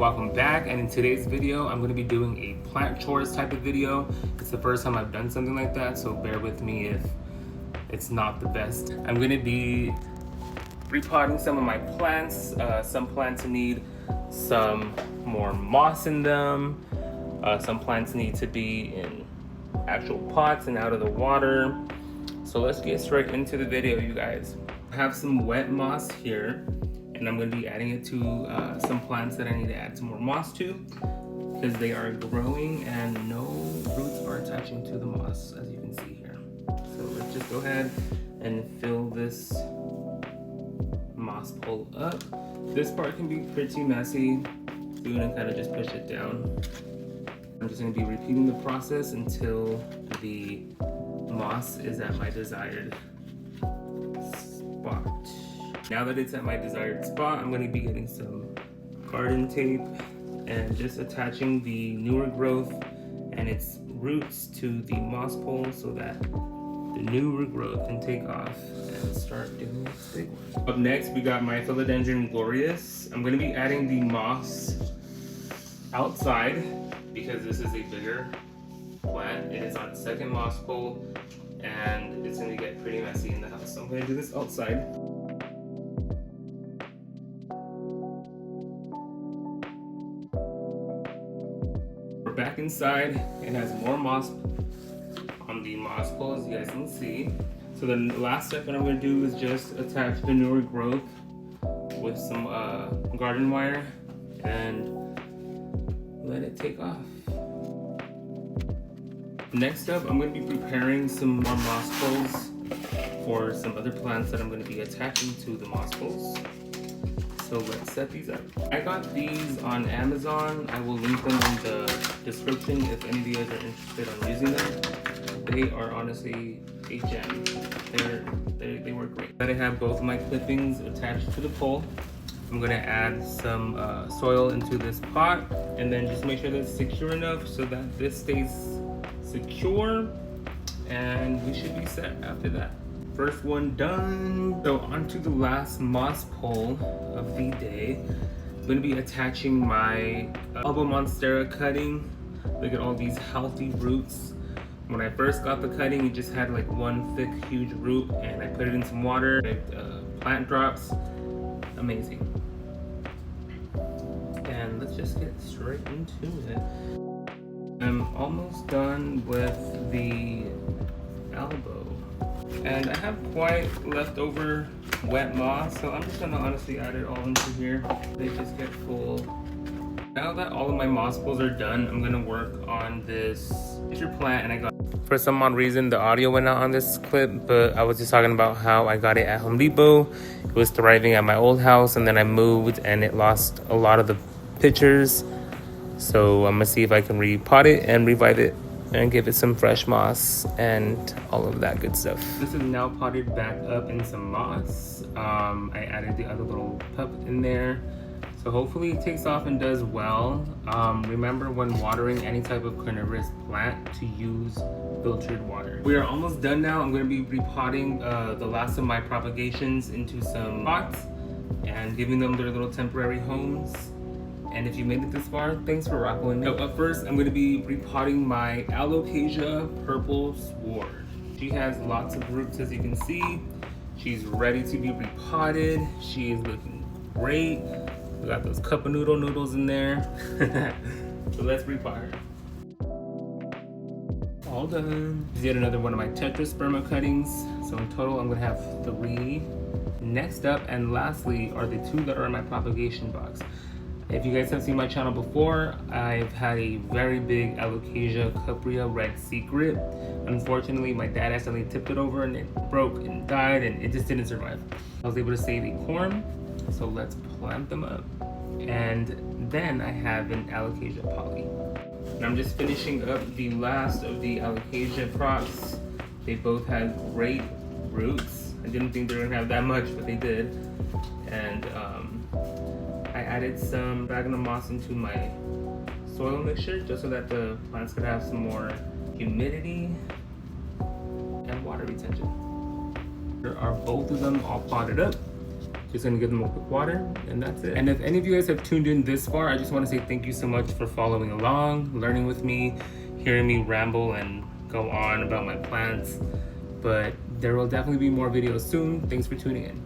welcome back, and in today's video I'm going to be doing a plant chores type of video. It's the first time I've done something like that, so bear with me if it's not the best. I'm going to be repotting some of my plants. Some plants need some more moss in them. Some plants need to be in actual pots and out of the water. So let's get straight into the video, you guys. I have some wet moss here, and I'm going to be adding it to some plants that I need to add some more moss to, because they are growing and no roots are attaching to the moss, as you can see here. So let's just go ahead and fill this moss pole up. This part can be pretty messy, so you're going to kind of just push it down. I'm just going to be repeating the process until the moss is at my desired spot. Now that it's at my desired spot, I'm going to be getting some garden tape and just attaching the newer growth and its roots to the moss pole so that the newer growth can take off and start doing its big work. Up next, we got my Philodendron glorious. I'm going to be adding the moss outside because this is a bigger plant. It is on second moss pole and it's going to get pretty messy in the house. So I'm going to do this outside. We're back inside. It has more moss on the moss pole, as you guys can see. So the last step that I'm going to do is just attach the newer growth with some garden wire and let it take off. Next up, I'm going to be preparing some more moss poles for some other plants that I'm going to be attaching to the moss poles. So let's set these up. I got these on Amazon. I will link them in the description if any of you guys are interested on using them. They are honestly a gem. They work great. I have both of my clippings attached to the pole. I'm going to add some soil into this pot and then just make sure that it's secure enough so that this stays secure, and we should be set after that. First one done. So onto the last moss pole of the day. I'm going to be attaching my Alba Monstera cutting. Look at all these healthy roots. When I first got the cutting, it just had like one thick huge root, and I put it in some water, plant drops. Amazing. And let's just get straight into it. I'm almost done with the elbow, and I have quite leftover wet moss, so I'm just gonna honestly add it all into here. They just get full. Now that all of my moss poles are done, I'm gonna work on this picture plant, and for some odd reason the audio went out on this clip, but I was just talking about how I got it at Home Depot. It was thriving at my old house, and then I moved and it lost a lot of the pictures. So I'm gonna see if I can repot it and revive it and give it some fresh moss and all of that good stuff. This is now potted back up in some moss. I added the other little pup in there. So hopefully it takes off and does well. Remember when watering any type of carnivorous plant to use filtered water. We are almost done now. I'm gonna be repotting the last of my propagations into some pots and giving them their little temporary homes. And if you made it this far, thanks for rocking with me. So up first, I'm going to be repotting my Alocasia purple sword. She has lots of roots, as you can see. She's ready to be repotted. She is looking great. We got those cup of noodles in there. So let's repot her. All done. This is yet another one of my tetrasperma cuttings. So in total, I'm going to have 3. Next up and lastly are the 2 that are in my propagation box. If you guys have seen my channel before, I've had a very big Alocasia Capria Red Secret. Unfortunately, my dad accidentally tipped it over and it broke and died, and it just didn't survive. I was able to save a corm, so let's plant them up. And then I have an Alocasia Poly. And I'm just finishing up the last of the Alocasia props. They both had great roots. I didn't think they were gonna have that much, but they did. And I added some sphagnum moss into my soil mixture just so that the plants could have some more humidity and water retention. There are both of them all potted up. Just gonna give them a quick water, and that's it. And if any of you guys have tuned in this far, I just wanna say thank you so much for following along, learning with me, hearing me ramble and go on about my plants. But there will definitely be more videos soon. Thanks for tuning in.